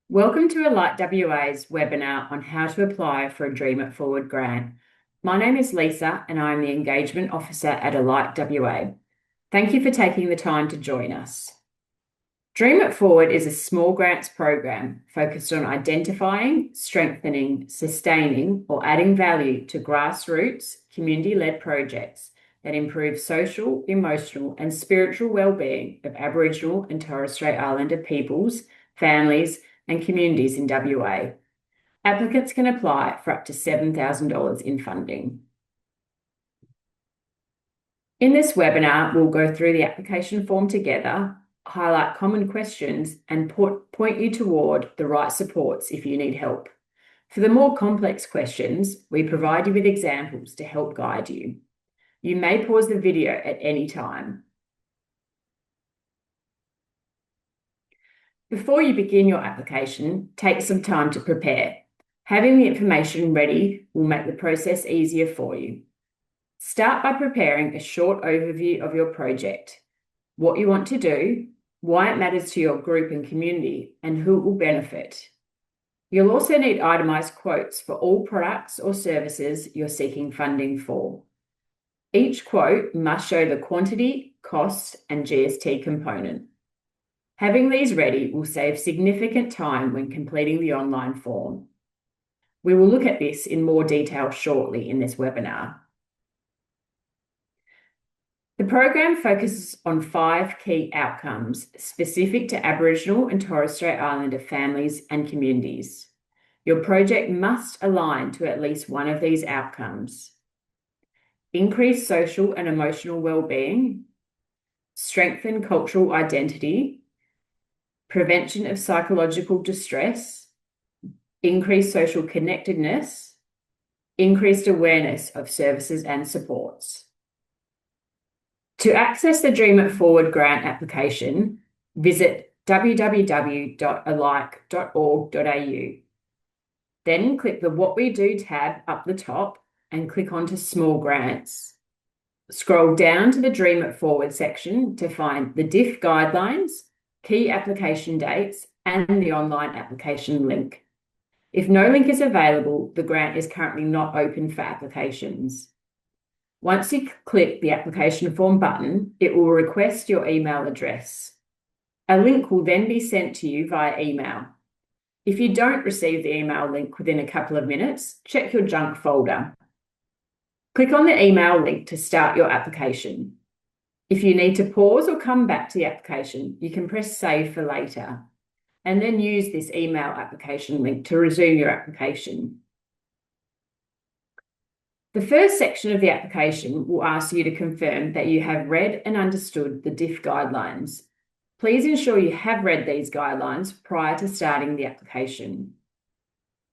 Welcome to Alight WA's webinar on how to apply for a Dream It Forward grant. My name is Lisa and I'm the Engagement Officer at Alight WA. Thank you for taking the time to join us. Dream It Forward is a small grants program focused on identifying, strengthening, sustaining, or adding value to grassroots, community-led projects that improve social, emotional, and spiritual well-being of Aboriginal and Torres Strait Islander peoples, families, and communities in WA. Applicants can apply for up to $7,000 in funding. In this webinar, we'll go through the application form together, highlight common questions, and point you toward the right supports if you need help. For the more complex questions, we provide you with examples to help guide you. You may pause the video at any time. Before you begin your application, take some time to prepare. Having the information ready will make the process easier for you. Start by preparing a short overview of your project, what you want to do, why it matters to your group and community, and who it will benefit. You'll also need itemised quotes for all products or services you're seeking funding for. Each quote must show the quantity, cost, and GST component. Having these ready will save significant time when completing the online form. We will look at this in more detail shortly in this webinar. The program focuses on 5 key outcomes specific to Aboriginal and Torres Strait Islander families and communities. Your project must align to at least one of these outcomes: increase social and emotional well-being, strengthen cultural identity, prevention of psychological distress, increased social connectedness, increased awareness of services and supports. To access the Dream It Forward grant application, visit www.alike.org.au. Then click the What We Do tab up the top and click onto Small Grants. Scroll down to the Dream It Forward section to find the DIF guidelines, key application dates, and the online application link. If no link is available, the grant is currently not open for applications. Once you click the application form button, it will request your email address. A link will then be sent to you via email. If you don't receive the email link within a couple of minutes, check your junk folder. Click on the email link to start your application. If you need to pause or come back to the application, you can press Save for later, and then use this email application link to resume your application. The first section of the application will ask you to confirm that you have read and understood the DIF guidelines. Please ensure you have read these guidelines prior to starting the application.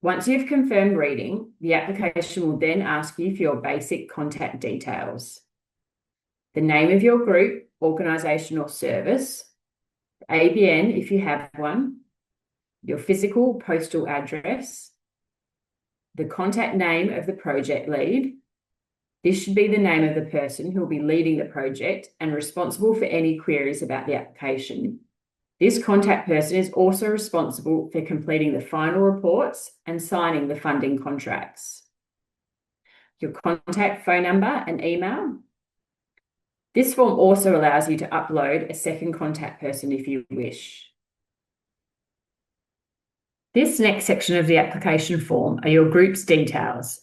Once you've confirmed reading, the application will then ask you for your basic contact details: the name of your group, organisation or service, ABN if you have one, your physical postal address, the contact name of the project lead. This should be the name of the person who will be leading the project and responsible for any queries about the application. This contact person is also responsible for completing the final reports and signing the funding contracts. Your contact phone number and email. This form also allows you to upload a second contact person if you wish. This next section of the application form are your group's details.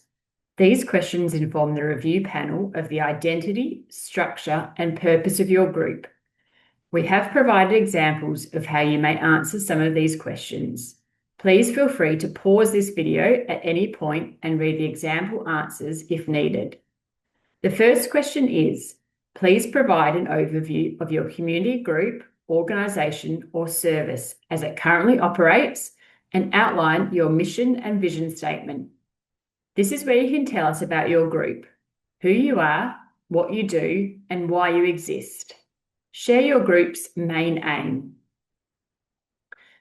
These questions inform the review panel of the identity, structure, and purpose of your group. We have provided examples of how you may answer some of these questions. Please feel free to pause this video at any point and read the example answers if needed. The first question is: please provide an overview of your community group, organisation, or service as it currently operates, and outline your mission and vision statement. This is where you can tell us about your group, who you are, what you do, and why you exist. Share your group's main aim.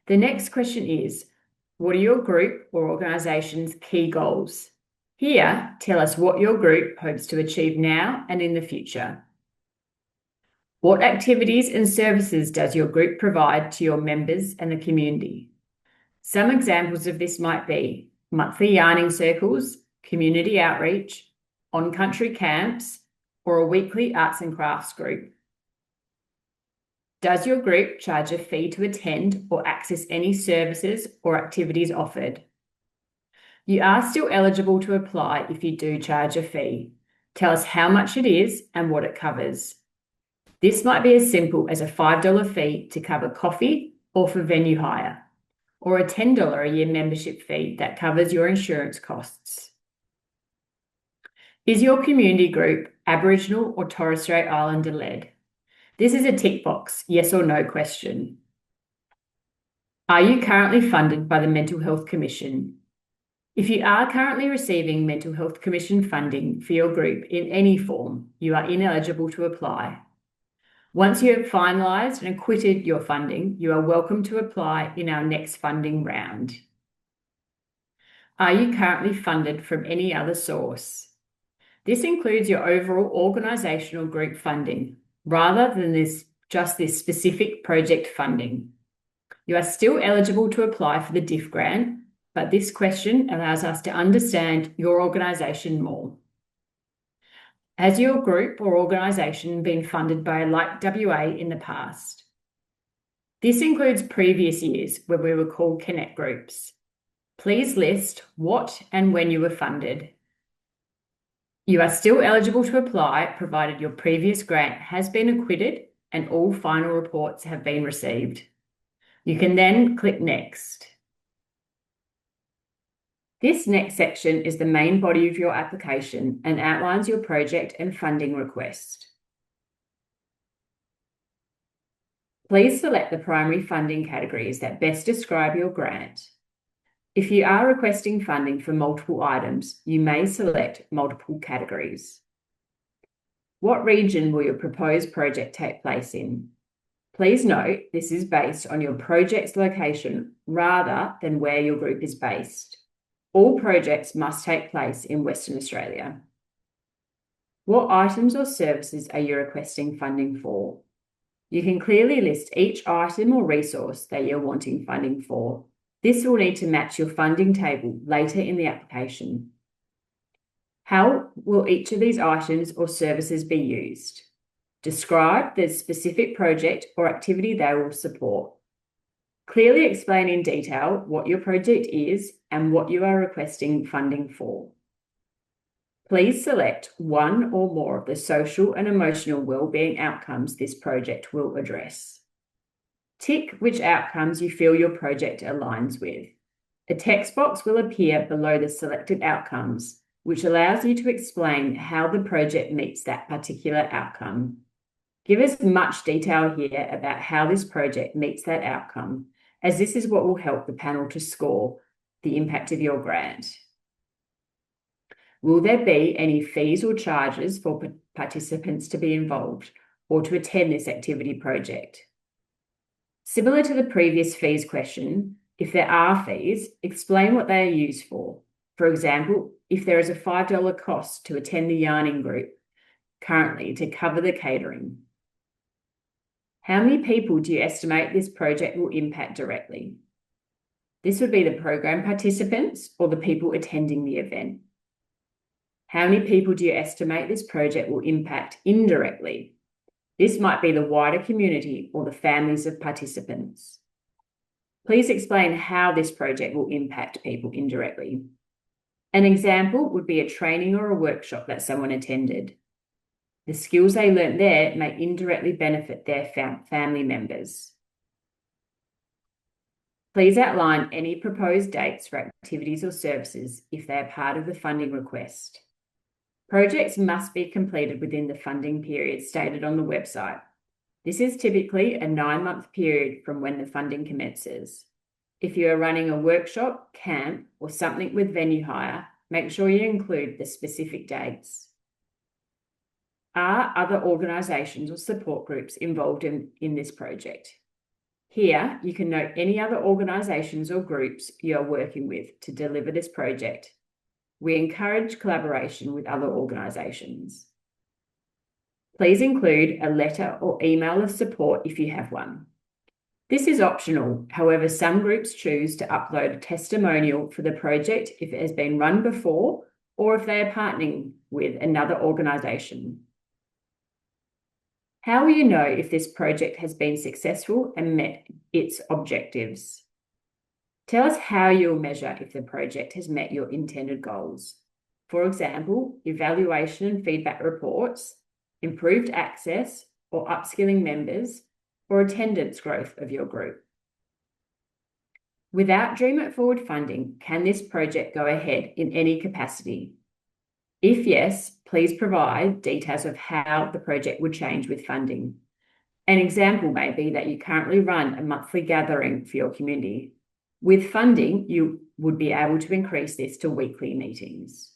The next question is: what are your group or organisation's key goals? Here, tell us what your group hopes to achieve now and in the future. What activities and services does your group provide to your members and the community? Some examples of this might be monthly yarning circles, community outreach, on-country camps, or a weekly arts and crafts group. Does your group charge a fee to attend or access any services or activities offered? You are still eligible to apply if you do charge a fee. Tell us how much it is and what it covers. This might be as simple as a $5 fee to cover coffee or for venue hire, or a $10 a year membership fee that covers your insurance costs. Is your community group Aboriginal or Torres Strait Islander led? This is a tick box, yes or no question. Are you currently funded by the Mental Health Commission? If you are currently receiving Mental Health Commission funding for your group in any form, you are ineligible to apply. Once you have finalised and acquitted your funding, you are welcome to apply in our next funding round. Are you currently funded from any other source? This includes your overall organisational group funding, rather than just this specific project funding. You are still eligible to apply for the DIF grant, but this question allows us to understand your organisation more. Has your group or organisation been funded by Like WA in the past? This includes previous years where we were called Connect groups. Please list what and when you were funded. You are still eligible to apply provided your previous grant has been acquitted and all final reports have been received. You can then click Next. This next section is the main body of your application and outlines your project and funding request. Please select the primary funding categories that best describe your grant. If you are requesting funding for multiple items, you may select multiple categories. What region will your proposed project take place in? Please note this is based on your project's location rather than where your group is based. All projects must take place in Western Australia. What items or services are you requesting funding for? You can clearly list each item or resource that you're wanting funding for. This will need to match your funding table later in the application. How will each of these items or services be used? Describe the specific project or activity they will support. Clearly explain in detail what your project is and what you are requesting funding for. Please select one or more of the social and emotional wellbeing outcomes this project will address. Tick which outcomes you feel your project aligns with. A text box will appear below the selected outcomes, which allows you to explain how the project meets that particular outcome. Give as much detail here about how this project meets that outcome, as this is what will help the panel to score the impact of your grant. Will there be any fees or charges for participants to be involved or to attend this activity project? Similar to the previous fees question, if there are fees, explain what they are used for. For example, if there is a $5 cost to attend the yarning group currently to cover the catering. How many people do you estimate this project will impact directly? This would be the program participants or the people attending the event. How many people do you estimate this project will impact indirectly? This might be the wider community or the families of participants. Please explain how this project will impact people indirectly. An example would be a training or a workshop that someone attended. The skills they learnt there may indirectly benefit their family members. Please outline any proposed dates for activities or services if they are part of the funding request. Projects must be completed within the funding period stated on the website. This is typically a 9-month period from when the funding commences. If you are running a workshop, camp, or something with venue hire, make sure you include the specific dates. Are other organisations or support groups involved in this project? Here, you can note any other organisations or groups you are working with to deliver this project. We encourage collaboration with other organisations. Please include a letter or email of support if you have one. This is optional. However, some groups choose to upload a testimonial for the project if it has been run before or if they are partnering with another organisation. How will you know if this project has been successful and met its objectives? Tell us how you'll measure if the project has met your intended goals. For example, evaluation and feedback reports, improved access or upskilling members, or attendance growth of your group. Without Dream It Forward funding, can this project go ahead in any capacity? If yes, please provide details of how the project would change with funding. An example may be that you currently run a monthly gathering for your community. With funding, you would be able to increase this to weekly meetings.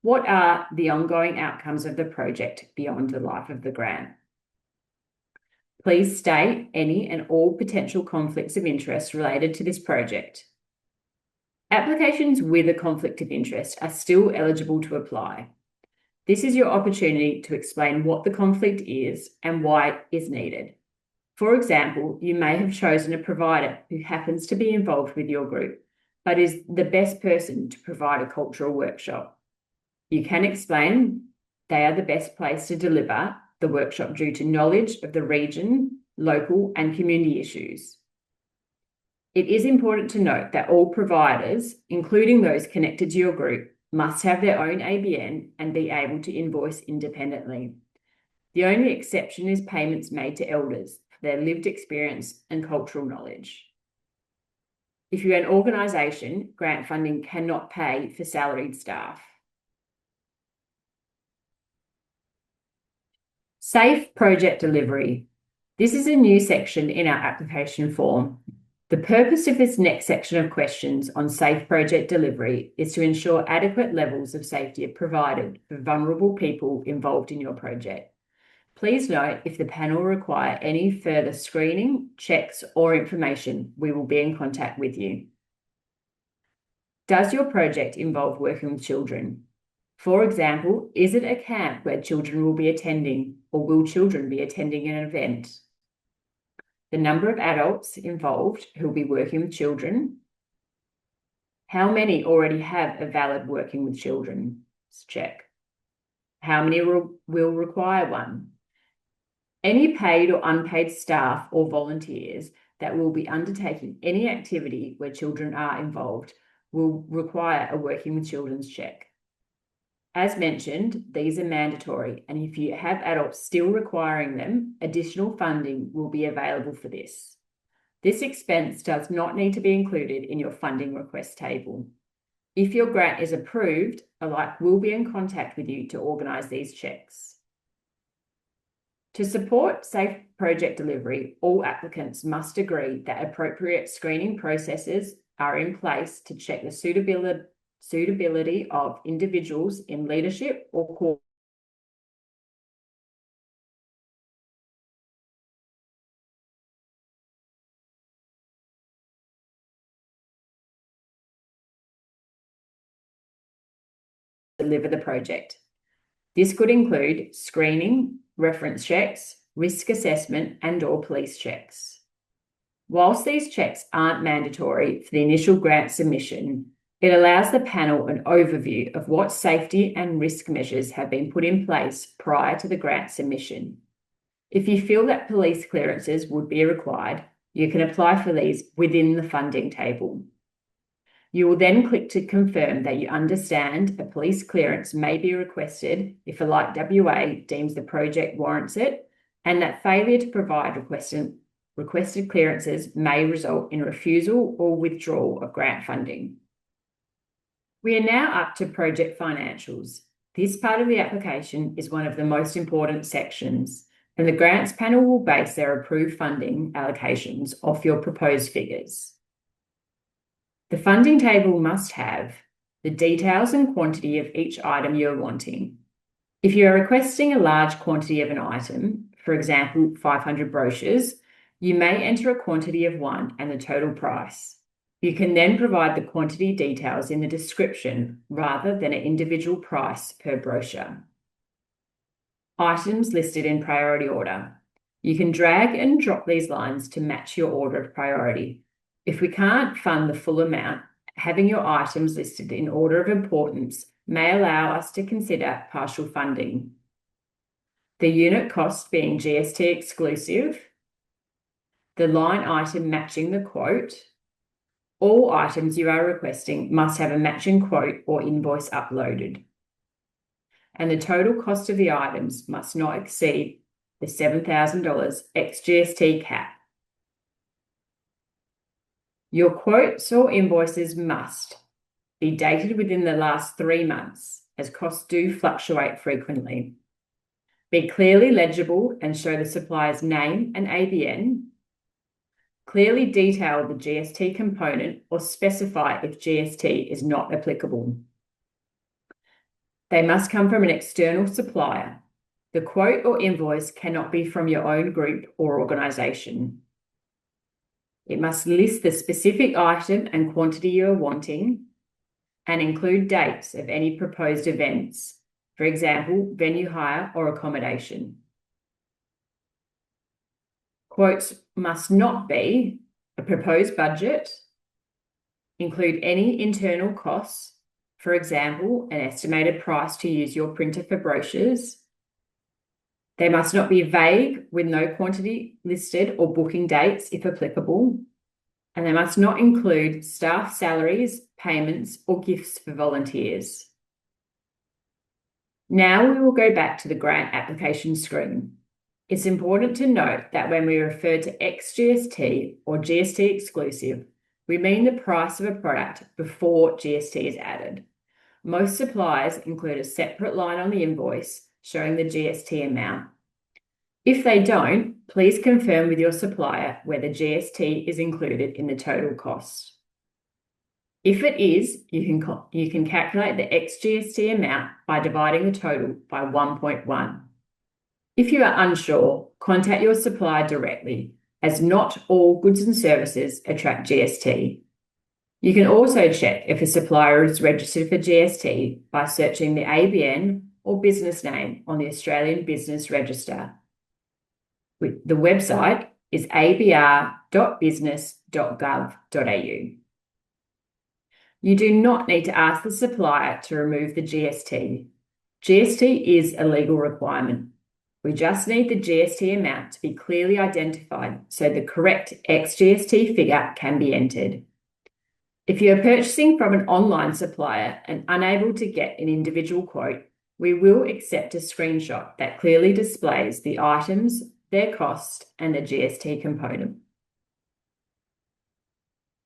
What are the ongoing outcomes of the project beyond the life of the grant? Please state any and all potential conflicts of interest related to this project. Applications with a conflict of interest are still eligible to apply. This is your opportunity to explain what the conflict is and why it is needed. For example, you may have chosen a provider who happens to be involved with your group, but is the best person to provide a cultural workshop. You can explain they are the best place to deliver the workshop due to knowledge of the region, local and community issues. It is important to note that all providers, including those connected to your group, must have their own ABN and be able to invoice independently. The only exception is payments made to elders for their lived experience and cultural knowledge. If you're an organisation, grant funding cannot pay for salaried staff. Safe project delivery. This is a new section in our application form. The purpose of this next section of questions on safe project delivery is to ensure adequate levels of safety are provided for vulnerable people involved in your project. Please note if the panel require any further screening, checks, or information, we will be in contact with you. Does your project involve working with children? For example, is it a camp where children will be attending, or will children be attending an event? The number of adults involved who will be working with children. How many already have a valid working with children check? How many will require one? Any paid or unpaid staff or volunteers that will be undertaking any activity where children are involved will require a working with children's check. As mentioned, these are mandatory, and if you have adults still requiring them, additional funding will be available for this. This expense does not need to be included in your funding request table. If your grant is approved, a LIC will be in contact with you to organise these checks. To support safe project delivery, all applicants must agree that appropriate screening processes are in place to check the suitability of individuals in leadership or core deliver the project. This could include screening, reference checks, risk assessment, and/or police checks. Whilst these checks aren't mandatory for the initial grant submission, it allows the panel an overview of what safety and risk measures have been put in place prior to the grant submission. If you feel that police clearances would be required, you can apply for these within the funding table. You will then click to confirm that you understand a police clearance may be requested if a LIC WA deems the project warrants it, and that failure to provide requested clearances may result in refusal or withdrawal of grant funding. We are now up to project financials. This part of the application is one of the most important sections, and the grants panel will base their approved funding allocations off your proposed figures. The funding table must have the details and quantity of each item you're wanting. If you are requesting a large quantity of an item, for example, 500 brochures, you may enter a quantity of one and the total price. You can then provide the quantity details in the description rather than an individual price per brochure. Items listed in priority order. You can drag and drop these lines to match your order of priority. If we can't fund the full amount, having your items listed in order of importance may allow us to consider partial funding. The unit cost being GST exclusive, the line item matching the quote. All items you are requesting must have a matching quote or invoice uploaded. And the total cost of the items must not exceed the $7,000 ex-GST cap. Your quotes or invoices must be dated within the last 3 months, as costs do fluctuate frequently. Be clearly legible and show the supplier's name and ABN. Clearly detail the GST component or specify if GST is not applicable. They must come from an external supplier. The quote or invoice cannot be from your own group or organisation. It must list the specific item and quantity you are wanting and include dates of any proposed events, for example, venue hire or accommodation. Quotes must not be a proposed budget, include any internal costs, for example, an estimated price to use your printer for brochures. They must not be vague with no quantity listed or booking dates if applicable. And they must not include staff salaries, payments, or gifts for volunteers. Now we will go back to the grant application screen. It's important to note that when we refer to ex-GST or GST exclusive, we mean the price of a product before GST is added. Most suppliers include a separate line on the invoice showing the GST amount. If they don't, please confirm with your supplier whether GST is included in the total cost. If it is, you can calculate the ex-GST amount by dividing the total by 1.1. If you are unsure, contact your supplier directly, as not all goods and services attract GST. You can also check if a supplier is registered for GST by searching the ABN or business name on the Australian Business Register. The website is abr.business.gov.au. You do not need to ask the supplier to remove the GST. GST is a legal requirement. We just need the GST amount to be clearly identified so the correct ex-GST figure can be entered. If you are purchasing from an online supplier and unable to get an individual quote, we will accept a screenshot that clearly displays the items, their cost, and the GST component.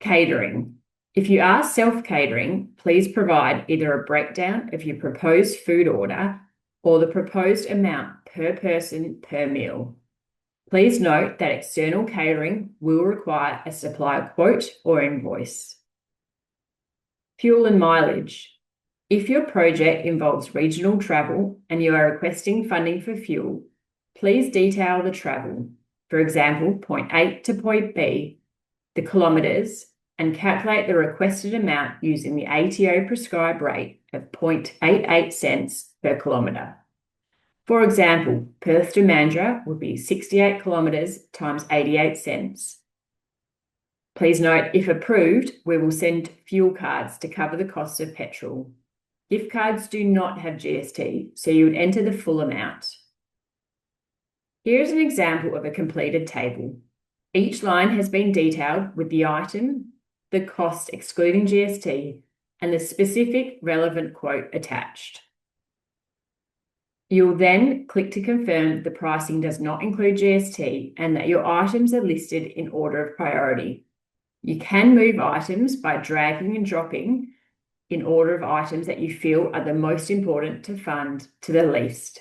Catering. If you are self-catering, please provide either a breakdown of your proposed food order or the proposed amount per person per meal. Please note that external catering will require a supplier quote or invoice. Fuel and mileage. If your project involves regional travel and you are requesting funding for fuel, please detail the travel, for example, point A to point B, the kilometres, and calculate the requested amount using the ATO prescribed rate of 0.88 cents per kilometre. For example, Perth to Mandurah would be 68 kilometres times 88 cents. Please note, if approved, we will send fuel cards to cover the cost of petrol. Gift cards do not have GST, so you would enter the full amount. Here is an example of a completed table. Each line has been detailed with the item, the cost excluding GST, and the specific relevant quote attached. You'll then click to confirm the pricing does not include GST and that your items are listed in order of priority. You can move items by dragging and dropping in order of items that you feel are the most important to fund to the least.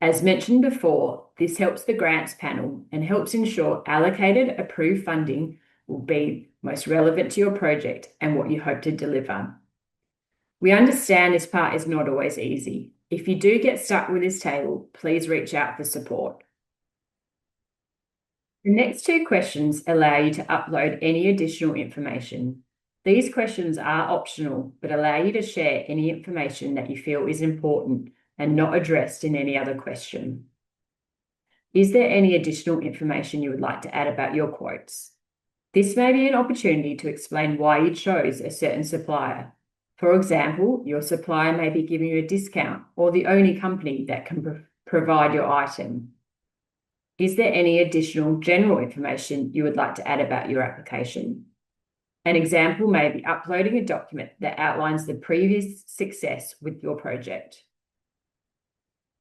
As mentioned before, this helps the grants panel and helps ensure allocated approved funding will be most relevant to your project and what you hope to deliver. We understand this part is not always easy. If you do get stuck with this table, please reach out for support. The next 2 questions allow you to upload any additional information. These questions are optional, but allow you to share any information that you feel is important and not addressed in any other question. Is there any additional information you would like to add about your quotes? This may be an opportunity to explain why you chose a certain supplier. For example, your supplier may be giving you a discount or the only company that can provide your item. Is there any additional general information you would like to add about your application? An example may be uploading a document that outlines the previous success with your project.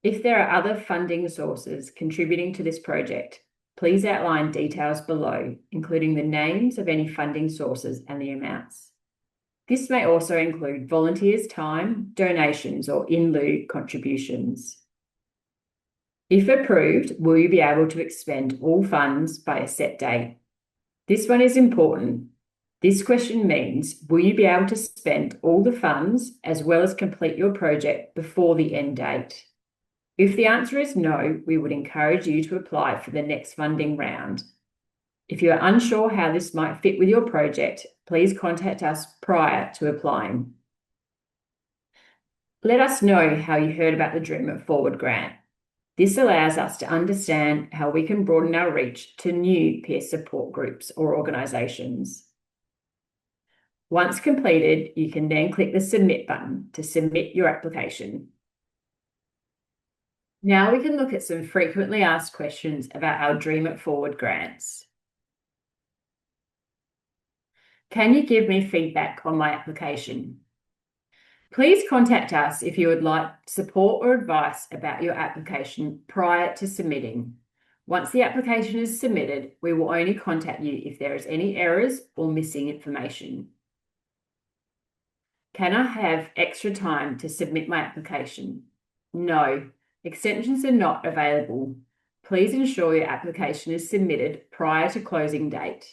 If there are other funding sources contributing to this project, please outline details below, including the names of any funding sources and the amounts. This may also include volunteers' time, donations, or in lieu contributions. If approved, will you be able to expend all funds by a set date? This one is important. This question means, will you be able to spend all the funds as well as complete your project before the end date? If the answer is no, we would encourage you to apply for the next funding round. If you are unsure how this might fit with your project, please contact us prior to applying. Let us know how you heard about the Dream It Forward grant. This allows us to understand how we can broaden our reach to new peer support groups or organisations. Once completed, you can then click the Submit button to submit your application. Now we can look at some frequently asked questions about our Dream It Forward grants. Can you give me feedback on my application? Please contact us if you would like support or advice about your application prior to submitting. Once the application is submitted, we will only contact you if there is any errors or missing information. Can I have extra time to submit my application? No, extensions are not available. Please ensure your application is submitted prior to closing date.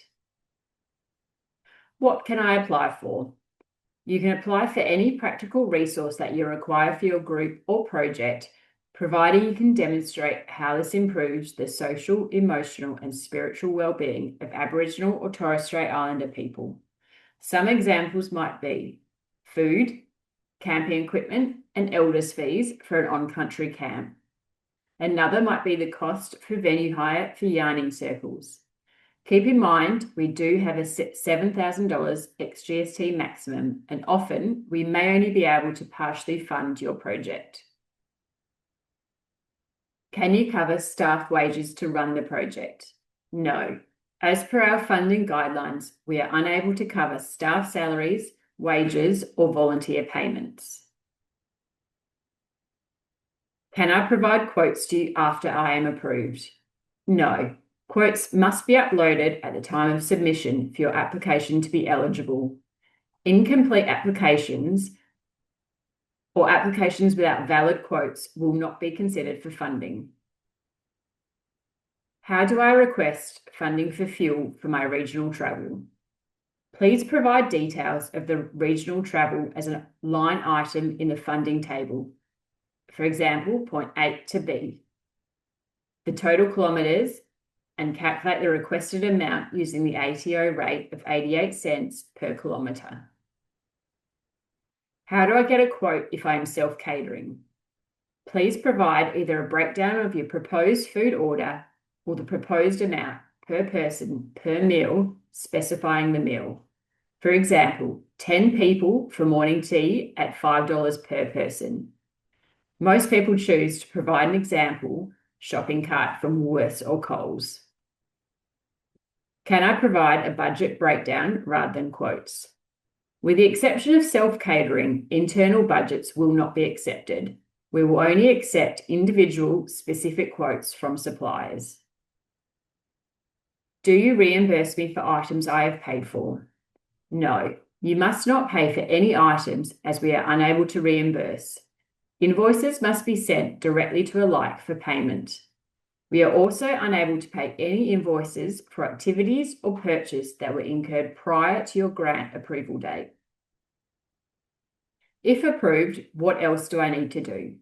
What can I apply for? You can apply for any practical resource that you require for your group or project, providing you can demonstrate how this improves the social, emotional, and spiritual well-being of Aboriginal or Torres Strait Islander people. Some examples might be food, camping equipment, and elders' fees for an on-country camp. Another might be the cost for venue hire for yarning circles. Keep in mind, we do have a $7,000 ex-GST maximum, and often we may only be able to partially fund your project. Can you cover staff wages to run the project? No. As per our funding guidelines, we are unable to cover staff salaries, wages, or volunteer payments. Can I provide quotes to you after I am approved? No. Quotes must be uploaded at the time of submission for your application to be eligible. Incomplete applications or applications without valid quotes will not be considered for funding. How do I request funding for fuel for my regional travel? Please provide details of the regional travel as a line item in the funding table. For example, point A to B. The total kilometres, and calculate the requested amount using the ATO rate of 88 cents per kilometre. How do I get a quote if I am self-catering? Please provide either a breakdown of your proposed food order or the proposed amount per person per meal, specifying the meal. For example, 10 people for morning tea at $5 per person. Most people choose to provide an example shopping cart from Woolworths or Coles. Can I provide a budget breakdown rather than quotes? With the exception of self-catering, internal budgets will not be accepted. We will only accept individual specific quotes from suppliers. Do you reimburse me for items I have paid for? No, you must not pay for any items as we are unable to reimburse. Invoices must be sent directly to Alike for payment. We are also unable to pay any invoices for activities or purchase that were incurred prior to your grant approval date. If approved, what else do I need to do?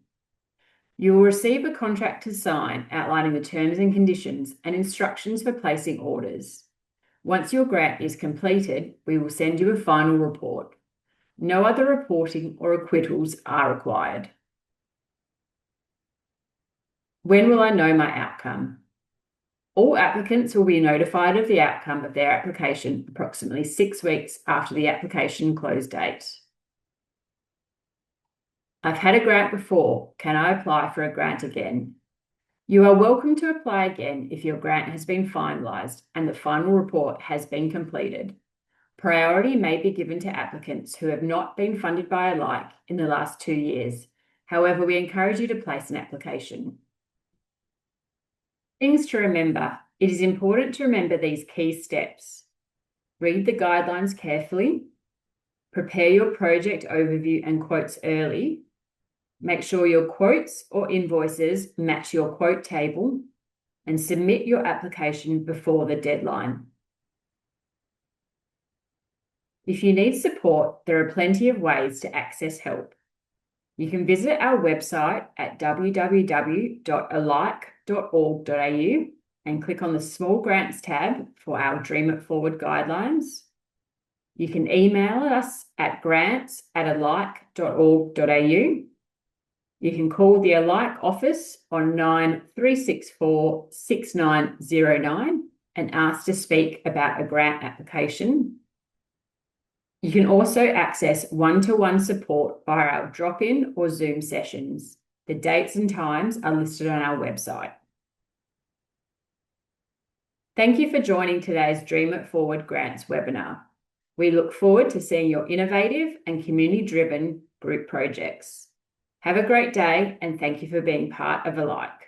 You will receive a contract to sign outlining the terms and conditions and instructions for placing orders. Once your grant is completed, we will send you a final report. No other reporting or acquittals are required. When will I know my outcome? All applicants will be notified of the outcome of their application approximately 6 weeks after the application close date. I've had a grant before. Can I apply for a grant again? You are welcome to apply again if your grant has been finalised and the final report has been completed. Priority may be given to applicants who have not been funded by ALIKE in the last 2 years. However, we encourage you to place an application. Things to remember. It is important to remember these key steps. Read the guidelines carefully. Prepare your project overview and quotes early. Make sure your quotes or invoices match your quote table and submit your application before the deadline. If you need support, there are plenty of ways to access help. You can visit our website at www.alike.org.au and click on the Small Grants tab for our Dream It Forward guidelines. You can email us at grants@alike.org.au. You can call the ALIKE office on 9364 6909 and ask to speak about a grant application. You can also access one-to-one support via our drop-in or Zoom sessions. The dates and times are listed on our website. Thank you for joining today's Dream It Forward Grants webinar. We look forward to seeing your innovative and community-driven group projects. Have a great day and thank you for being part of ALIKE.